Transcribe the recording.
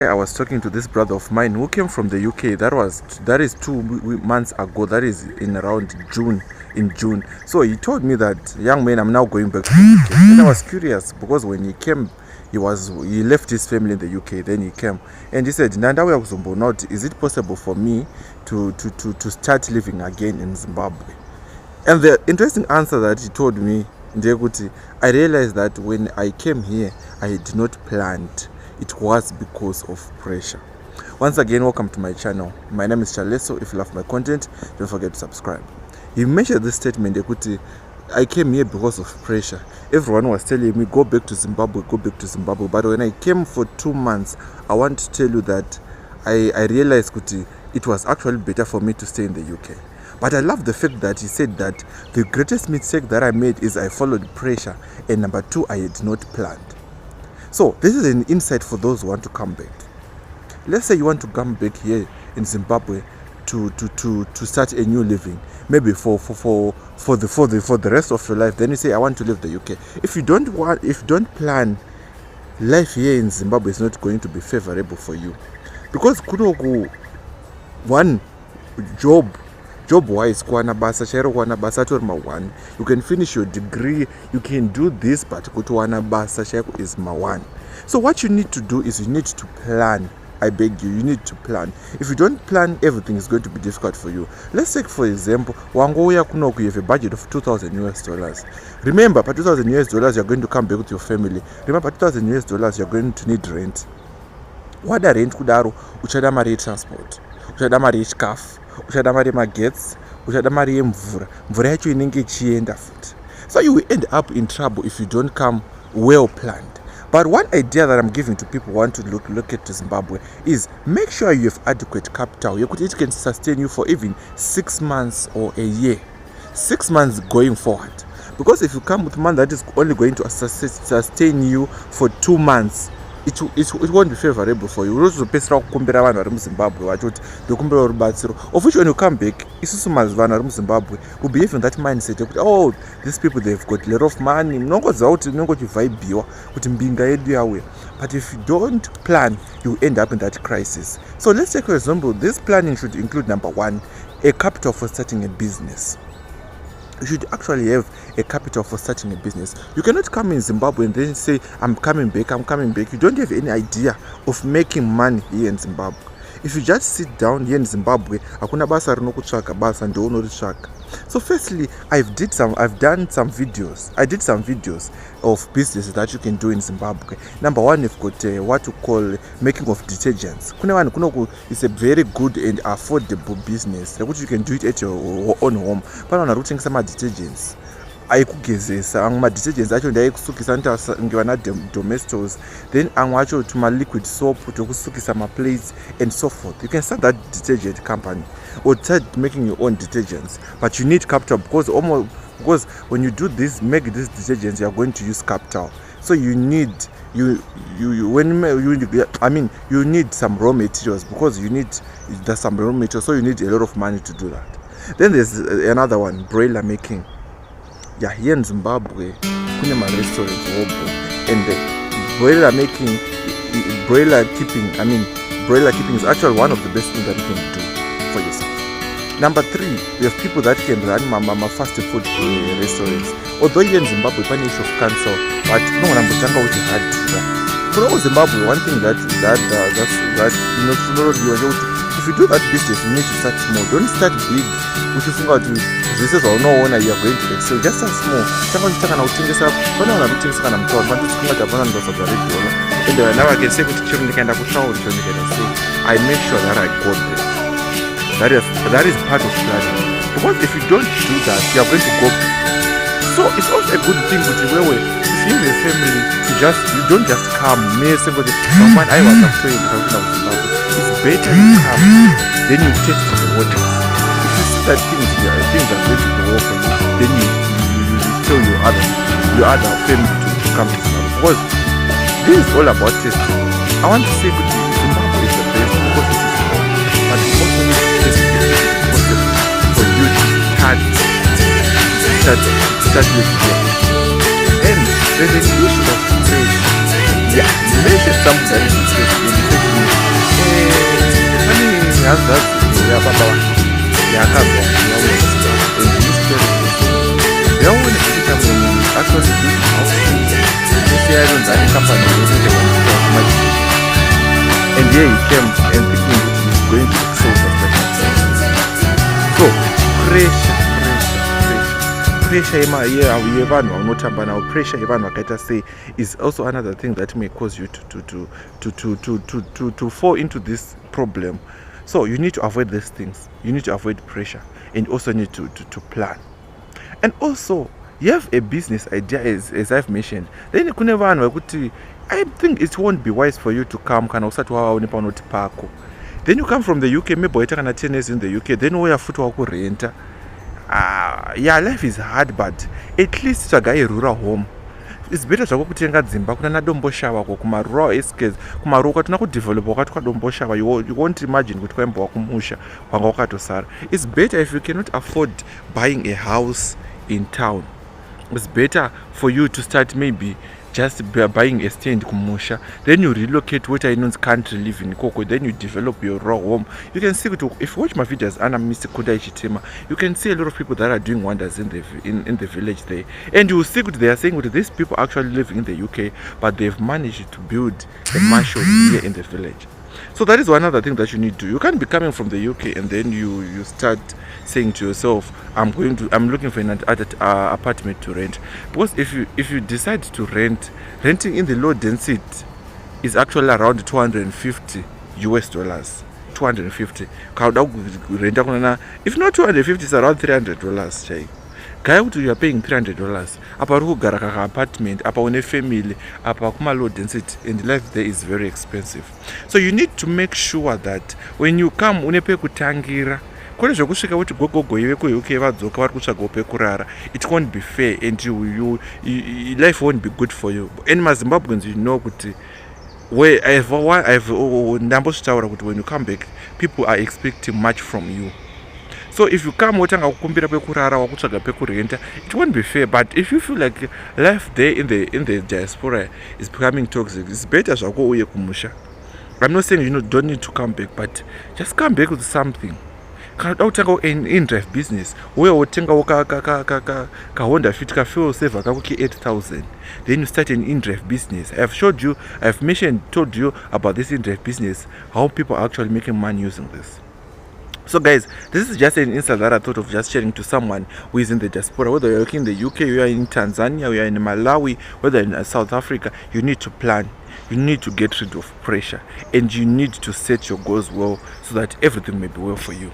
I was talking to this brother of mine who came from the UK. That is 2 months ago. That is in around June. In June. So he told me that, young man, I'm now going back to the UK. And I was curious because when he came, he left his family in the UK. Then he came and he said, Nanda, is it possible for me to start living again in Zimbabwe? And the interesting answer that he told me, I realized that when I came here, I did not plan. It was because of pressure. Once again, welcome to my channel. My name is Chaleso. If you love my content, don't forget to subscribe. He mentioned this statement, I came here because of pressure. Everyone was telling me, go back to Zimbabwe, go back to Zimbabwe. But when I came for 2 months, I want to tell you that I realized it was actually better for me to stay in the UK. But I love the fact that he said that the greatest mistake that I made is I followed pressure. And number 2, I had not planned. So this is an insight for those who want to come back. Let's say you want to come back here in Zimbabwe to start a new living, maybe for the rest of your life. Then you say, I want to leave the UK. If you don't plan, life here in Zimbabwe is not going to be favorable for you, because one job wise kwana basa chairo kwana basa tori ma1. You can finish your degree, you can do this, but kuti wana basa chaiko is ma1. So what you need to do is you need to plan. I beg you need to plan. If you don't plan, everything is going to be difficult for you. Let's take for example, wangouya kunoku, you have a budget of $2,000. Remember, for $2,000 you're going to come back with your family. Remember, $2,000 you're going to need rent. Wada rent kudaro uchada mari transport, uchada mari chikafu, uchada mari magetsi, uchada mari yemvura, mvura yacho inenge ichienda futi. So you will end up in trouble if you don't come well planned. But one idea that I'm giving to people who want to relocate to Zimbabwe is make sure you have adequate capital. It can sustain you for even 6 months or a year. 6 months going forward. Because if you come with money that is only going to sustain you for 2 months, it won't be favorable for you. Of which when you come back, Zimbabwe will be having that mindset, oh, these people, they've got a lot of money. But if you don't plan, you end up in that crisis. So let's take for example, this planning should include number 1, a capital for starting a business. You should actually have a capital for starting a business. You cannot come in Zimbabwe and then say, I'm coming back. You don't have any idea of making money here in Zimbabwe. If you just sit down here in Zimbabwe, hakuna basa rinokutsvaka basa ndio unoritsvaka. So firstly, I did some videos of businesses that you can do in Zimbabwe. Number 1, you've got what you call making of detergents. It's a very good and affordable business which you can do it at your own home. Pana routing some detergents. Aikugezesa detergents acho ndaikusukisa ngivana domestos, then acho tuma liquid soap tokusukisa plates and so forth. You can start that detergent company or start making your own detergents, but you need capital because when you do this, make these detergents, you are going to use capital. So you need you need some raw materials, because there's some raw materials, so you need a lot of money to do that. Then there's another one, broiler making. Yeah, here in Zimbabwe, kuna ma restaurants open, and the broiler keeping is actually one of the best things that you can do for yourself. Number 3, we have people that can run fast food restaurants. Although here in Zimbabwe, one issue of cancer, but no one ambotanga which hard to do. For Zimbabwe, one thing if you do that business, you need to start small. Don't start big. Which you think about this is all no one you are going to excel. Just start small. And now I can say I make sure that I got there. That is part of planning. Because if you don't do that, you are going to go. So it's also a good thing with the way if you have a family, you don't just come. It's better you come, then you taste for the water. If you see that things are going to go well for you, then you tell your other family to come to Zimbabwe. Because this is all about tasting. I want to say Zimbabwe is the best because it is small, but you also need to taste for you to start living here. And there's an issue of trade. Yeah, you mentioned something that is interesting. hanzi yababa yakazwa yaone kuita munhu actually build house yaronzani company and here he came and thinking he's going to excel so pressure yevanhu vanotamba nawo, pressure yevanhu vakaita sei is also another thing that may cause you to fall into this problem. So you need to avoid these things. You need to avoid pressure and also need to plan. And also you have a business idea as I've mentioned, then you kune vanhu vakuti I think it won't be wise for you to come kana usati waone panoti pako, then you come from the UK, maybe waita kana 10 years in the UK, then wauya futi wakurenta. Yeah, life is hard, but at least tsvagai rural home. It's better zvako kutenga dzimba kuna nadomboshava ko kuma rural escapes kuma ruka tuna kudevelop wakati kwa domboshava. You won't imagine kuti kwaimba wakumusha kwanga wakatosara. It's better if you cannot afford buying a house in town. It's better for you to start maybe just buying a stand kumusha, then you relocate what I know country live in Koko, then you develop your raw home. You can see it if you watch my videos and I'm Mr. Kuda Ichitema, you can see a lot of people that are doing wonders in the village there, and you will see what they are saying with these people actually living in the UK, but they've managed to build a mansion here in the village. So that is one other thing that you need to do. You can't be coming from the UK and then you start saying to yourself, I'm looking for an apartment to rent. Because if you decide to renting in the low density is actually around $250 US. 250. If not 250, it's around $300. Guy, you are paying $300. Apa rukugara kaka apartment, apa one family, apa kuma low density, and life there is very expensive. So you need to make sure that when you come, unepe kutangira. Kone zvokusvika kuti gogogo ive kuUK vadzoka vari kutsvaga pekurara, it won't be fair, and you life won't be good for you. And maZimbabweans, you know kuti I've ndambozvitaura kuti when you come back, people are expecting much from you. So if you come wotanga kukumbira pekurara wakutsvaga pekurenta, it won't be fair. But if you feel like life there in the diaspora is becoming toxic, it's better zvako uye kumusha. I'm not saying you don't need to come back, but just come back with something. Kana utanga in drive business, uye wotenga ka Honda Fit ka fuel saver kako ki 8,000, then you start an in-drive business. I've told you about this in-drive business, how people are actually making money using this. So guys, this is just an insight that I thought of just sharing to someone who is in the diaspora. Whether you're working in the UK, you are in Tanzania, you are in Malawi, whether in South Africa, you need to plan. You need to get rid of pressure, and you need to set your goals well so that everything may be well for you.